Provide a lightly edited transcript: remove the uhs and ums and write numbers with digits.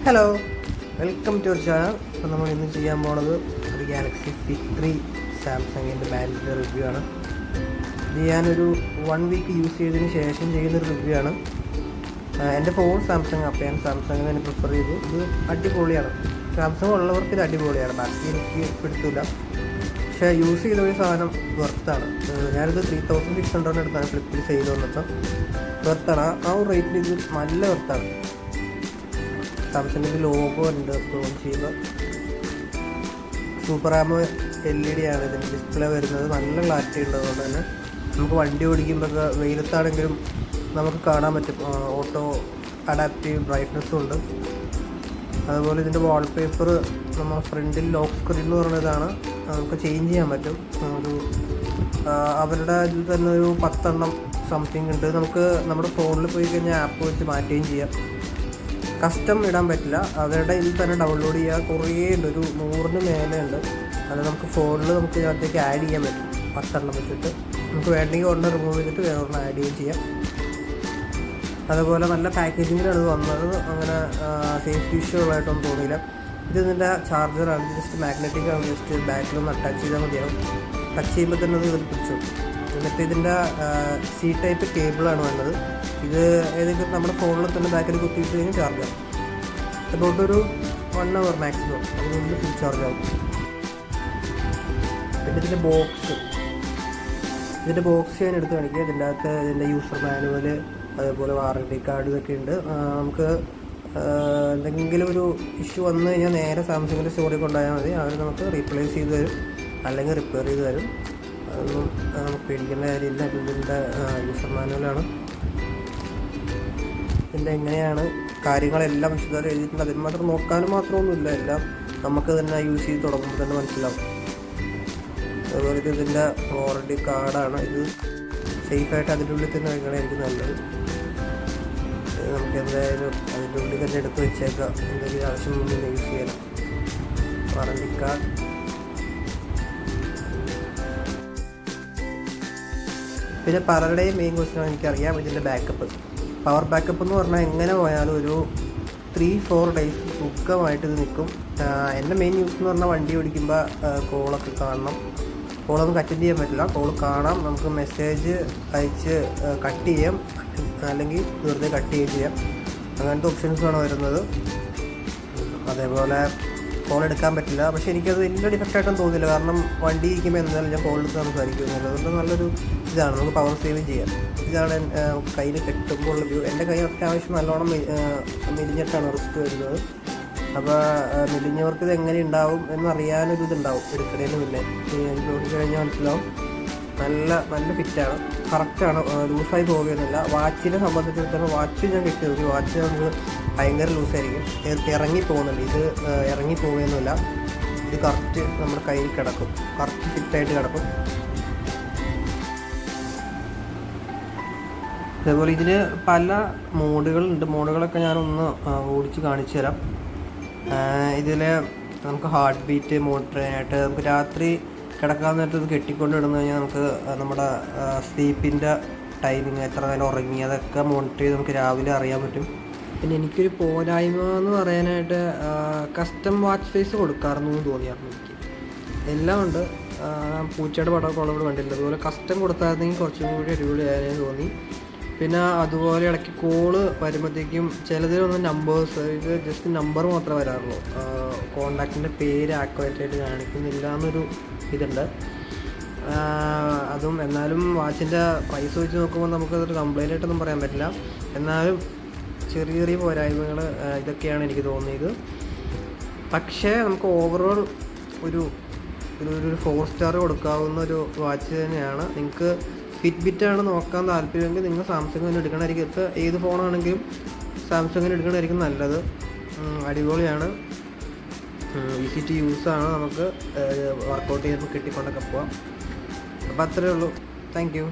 Hello, welcome to our channel. അപ്പോൾ നമ്മൾ ഇന്ന് ചെയ്യാൻ പോണത് ഒരു ഗാലക്സി Fit3 സാംസങ്ങിൻ്റെ ബാറ്ററിയുടെ റിവ്യൂ ആണ്. ഇത് ഞാനൊരു 1 വീക്ക് യൂസ് ചെയ്തതിന് ശേഷം ചെയ്യുന്നൊരു റിവ്യൂ ആണ്. എൻ്റെ ഫോൺ സാംസങ്, അപ്പോൾ ഞാൻ സാംസങ് തന്നെ പ്രിഫർ ചെയ്തു. ഇത് അടിപൊളിയാണ്. സാംസങ് ഉള്ളവർക്ക് ഇത് അടിപൊളിയാണ്, ബാക്കി എനിക്ക് പിടുത്തില്ല. പക്ഷേ യൂസ് ചെയ്ത ഒരു സാധനം വെർത്താണ്. ഞാനിത് 3600 എടുത്താണ് ഫ്ലിപ്പിൽ സെയിൽ വന്നപ്പോൾ. വെർത്താണ്, ആ ഒരു റേറ്റിൽ ഇത് നല്ല വെർത്താണ്. സാംസങ്ങിൻ്റെ ലോഗോ ഉണ്ട് ലോഞ്ച് ചെയ്യുമ്പോൾ. സൂപ്പർ ആമോ LED ആണ് ഇതിൻ്റെ ഡിസ്പ്ലേ വരുന്നത്. നല്ല ക്ലാരിറ്റി ഉണ്ട്. അതുകൊണ്ട് തന്നെ നമുക്ക് വണ്ടി ഓടിക്കുമ്പോൾ വെയിലത്താണെങ്കിലും നമുക്ക് കാണാൻ പറ്റും. ഓട്ടോ അഡാപ്റ്റീവ് ബ്രൈറ്റ്നസ്സും ഉണ്ട്. അതുപോലെ ഇതിൻ്റെ വാൾപേപ്പർ നമ്മൾ ഫ്രണ്ടിൽ ലോക്ക് സ്ക്രീൻ എന്ന് പറയുന്നതാണ്, നമുക്ക് ചേഞ്ച് ചെയ്യാൻ പറ്റും. ഒരു അവരുടെ ഇതിൽ തന്നെ ഒരു 10 എണ്ണം സംതിങ് ഉണ്ട്. നമുക്ക് നമ്മുടെ ഫോണിൽ പോയി കഴിഞ്ഞാൽ ആപ്പ് വെച്ച് മാറ്റുകയും ചെയ്യാം. കസ്റ്റം ഇടാൻ പറ്റില്ല, അവരുടെ ഇതിൽ തന്നെ ഡൗൺലോഡ് ചെയ്യുക. കുറേ ഉണ്ട്, ഒരു 100ന് മേലെ ഉണ്ട്. അത് നമുക്ക് ഫോണിൽ നമുക്ക് ഇതിനകത്തേക്ക് ആഡ് ചെയ്യാൻ പറ്റും. 10 എണ്ണം വെച്ചിട്ട് നമുക്ക് വേണമെങ്കിൽ ഒരെണ്ണം റിമൂവ് ചെയ്തിട്ട് വേറെ ഒരെണ്ണം ആഡ് ചെയ്യുകയും ചെയ്യാം. അതുപോലെ നല്ല പാക്കേജിങ്ങിലാണ് ഇത് വന്നത്. അങ്ങനെ സേഫ്റ്റി ഇഷ്യൂ ഉള്ളതായിട്ടൊന്നും തോന്നിയില്ല. ഇത് ഇതിൻ്റെ ചാർജറാണ്. ജസ്റ്റ് മാഗ്നറ്റിക് ആണ്. ജസ്റ്റ് ബാക്കിലൊന്ന് അറ്റാച്ച് ചെയ്താൽ മതിയാവും. ടച്ച് ചെയ്യുമ്പോൾ തന്നെ അത് ഇതിൽ പിടിച്ചു. എന്നിട്ട് ഇതിൻ്റെ C ടൈപ്പ് കേബിളാണ് വേണ്ടത്. ഇത് ഏതെങ്കിലും നമ്മുടെ ഫോണിൽ തന്നെ ബാക്കിൽ കുത്തിയിട്ട് കഴിഞ്ഞാൽ ചാർജ് ആവും. അതുകൊണ്ടൊരു 1 hour മാക്സിമം അതുകൊണ്ട് ഫുൾ ചാർജ് ആവും. പിന്നെ ഇതിൻ്റെ ബോക്സ് ഞാൻ എടുത്ത് കാണിക്കുക. ഇതിൻ്റെ അകത്ത് ഇതിൻ്റെ യൂസർ മാനുവൽ, അതേപോലെ വാറണ്ടി കാർഡ് ഇതൊക്കെ ഉണ്ട്. നമുക്ക് എന്തെങ്കിലും ഒരു ഇഷ്യൂ വന്നു കഴിഞ്ഞാൽ നേരെ സാംസങ്ങിൻ്റെ സ്റ്റോറിൽ കൊണ്ടുപോയാൽ മതി. അവർ നമുക്ക് റീപ്ലേസ് ചെയ്ത് തരും, അല്ലെങ്കിൽ റിപ്പയർ ചെയ്ത് തരും. അതൊന്നും നമുക്ക് പേടിക്കേണ്ട കാര്യമില്ല. ഇതിൻ്റെ യൂസർ മാനുവലാണ്. ഇതിൻ്റെ എങ്ങനെയാണ് കാര്യങ്ങളെല്ലാം വിശദമായി എഴുതിയിട്ടുണ്ട്. അതിന് മാത്രം നോക്കാനും മാത്രമൊന്നുമില്ല, എല്ലാം നമുക്ക് തന്നെ യൂസ് ചെയ്ത് തുടങ്ങുമ്പോൾ തന്നെ മനസ്സിലാവും. അതുപോലെ ഇതിൻ്റെ വാറണ്ടി കാർഡാണ്. ഇത് സേഫായിട്ട് അതിൻ്റെ ഉള്ളിൽ തന്നെ വയ്ക്കണമായിരിക്കും നല്ലത്. നമുക്ക് എന്തായാലും അതിൻ്റെ ഉള്ളിൽ തന്നെ എടുത്ത് വെച്ചേക്കാം. എന്തെങ്കിലും ആവശ്യം മുന്നിൽ യൂസ് ചെയ്യണം. വാറണ്ടി കാർഡ്, പിന്നെ പലരുടെയും മെയിൻ ക്വസ്റ്റ്യൻ എനിക്കറിയാം ഇതിൻ്റെ ബാക്കപ്പ്. പവർ ബാക്കപ്പ് എന്ന് പറഞ്ഞാൽ എങ്ങനെ പോയാലും ഒരു 3-4 ഡേയ്സ് സുഖമായിട്ട് ഇത് നിൽക്കും. എൻ്റെ മെയിൻ യൂസ് എന്ന് പറഞ്ഞാൽ വണ്ടി ഓടിക്കുമ്പോൾ കോളൊക്കെ കാണണം. കോളൊന്നും അറ്റൻഡ് ചെയ്യാൻ പറ്റില്ല, കോൾ കാണാം. നമുക്ക് മെസ്സേജ് അയച്ച് കട്ട് ചെയ്യാം, അല്ലെങ്കിൽ വെറുതെ കട്ട് ചെയ്യുകയും ചെയ്യാം. അങ്ങനത്തെ ഓപ്ഷൻസാണ് വരുന്നത്. അതേപോലെ കോൾ എടുക്കാൻ പറ്റില്ല. പക്ഷേ എനിക്കത് വലിയ ഡിഫക്റ്റായിട്ടൊന്നും തോന്നില്ല, കാരണം വണ്ടി ഇരിക്കുമ്പോൾ എന്തായാലും ഞാൻ കോൾ എടുത്ത് സംസാരിക്കുന്നുണ്ട്. അതുകൊണ്ട് നല്ലൊരു ഇതാണ്, നമുക്ക് പവർ സേവ് ചെയ്യാം. ഇതാണ് കയ്യിൽ കെട്ടുമ്പോൾ ഉള്ള വ്യൂ. എൻ്റെ കൈ അത്യാവശ്യം നല്ലോണം മെലിഞ്ഞിട്ടാണ് റിസ്ക് വരുന്നത്. അപ്പോൾ മെലിഞ്ഞവർക്ക് ഇത് എങ്ങനെ ഉണ്ടാവും എന്നറിയാനൊരു ഇതുണ്ടാവും എടുക്കുന്നതിന് മുന്നേ. നോക്കി കഴിഞ്ഞാൽ മനസ്സിലാവും. നല്ല ഫിറ്റാണ്, കറക്റ്റാണ്, ലൂസായി പോകുകയൊന്നുമില്ല. വാച്ചിനെ സംബന്ധിച്ചിടത്തോളം വാച്ച് ഞാൻ കിട്ടി നോക്കി. വാച്ച് നമുക്ക് ഭയങ്കര ലൂസായിരിക്കും, ഇറങ്ങി പോകുന്നുണ്ട്. ഇത് ഇറങ്ങി പോകുകയൊന്നുമില്ല. ഇത് കറക്റ്റ് നമ്മുടെ കയ്യിൽ കിടക്കും, കറക്റ്റ് ഫിറ്റായിട്ട് കിടക്കും. അതേപോലെ ഇതിന് പല മോഡുകളുണ്ട്. മോഡുകളൊക്കെ ഞാനൊന്ന് ഓടിച്ച് കാണിച്ചു തരാം. ഇതിൽ നമുക്ക് ഹാർട്ട് ബീറ്റ് മോണിറ്ററിനായിട്ട് നമുക്ക് രാത്രി കിടക്കാൻ നേരത്ത് ഇത് കെട്ടിക്കൊണ്ട് ഇടുന്നു കഴിഞ്ഞാൽ നമുക്ക് നമ്മുടെ സ്ലീപ്പിൻ്റെ ടൈമിങ്, എത്ര നേരം ഉറങ്ങി, അതൊക്കെ മോണിറ്റർ ചെയ്ത് നമുക്ക് രാവിലെ അറിയാൻ പറ്റും. പിന്നെ എനിക്കൊരു പോരായ്മ എന്ന് പറയാനായിട്ട് കസ്റ്റം വാച്ച് ഫേസ് കൊടുക്കാറുന്നു എന്ന് തോന്നിയായിരുന്നു എനിക്ക്. എല്ലാം ഉണ്ട്, പൂച്ചയുടെ പടമൊക്കെ ഉള്ളവിടെ കണ്ടില്ല. അതുപോലെ കസ്റ്റം കൊടുത്തായിരുന്നെങ്കിൽ കുറച്ചും കൂടി അടിപൊളിയായി തോന്നി. പിന്നെ അതുപോലെ ഇടയ്ക്ക് കോള് വരുമ്പോഴത്തേക്കും ചിലതിലൊന്നും നമ്പേഴ്സ്, ഇത് ജസ്റ്റ് നമ്പർ മാത്രമേ വരാറുള്ളൂ, കോണ്ടാക്റ്റിൻ്റെ പേര് ആക്യുറേറ്റായിട്ട് കാണിക്കുന്നില്ല എന്നൊരു ഇതുണ്ട്. അതും എന്നാലും വാച്ചിൻ്റെ പ്രൈസ് വെച്ച് നോക്കുമ്പോൾ നമുക്കതൊരു കംപ്ലൈൻ്റ് ആയിട്ടൊന്നും പറയാൻ പറ്റില്ല. എന്നാലും ചെറിയ പോരായ്മകൾ ഇതൊക്കെയാണ് എനിക്ക് തോന്നിയത്. പക്ഷേ നമുക്ക് ഓവറോൾ ഒരു 4 സ്റ്റാർ കൊടുക്കാവുന്ന ഒരു വാച്ച് തന്നെയാണ്. നിങ്ങൾക്ക് ഫിറ്റ്ബിറ്റാണ് നോക്കാൻ താല്പര്യമെങ്കിൽ നിങ്ങൾ സാംസങ് തന്നെ എടുക്കണമായിരിക്കും. ഇപ്പോൾ ഏത് ഫോണാണെങ്കിലും സാംസങ്ങിന് എടുക്കണമായിരിക്കും നല്ലത്. അടിപൊളിയാണ്, ഈസി ടു യൂസാണ്. നമുക്ക് വർക്കൗട്ട് ചെയ്യുമ്പോൾ കിട്ടിക്കൊണ്ടൊക്കെ പോവാം. അപ്പോൾ അത്രയേ ഉള്ളൂ. Thank you.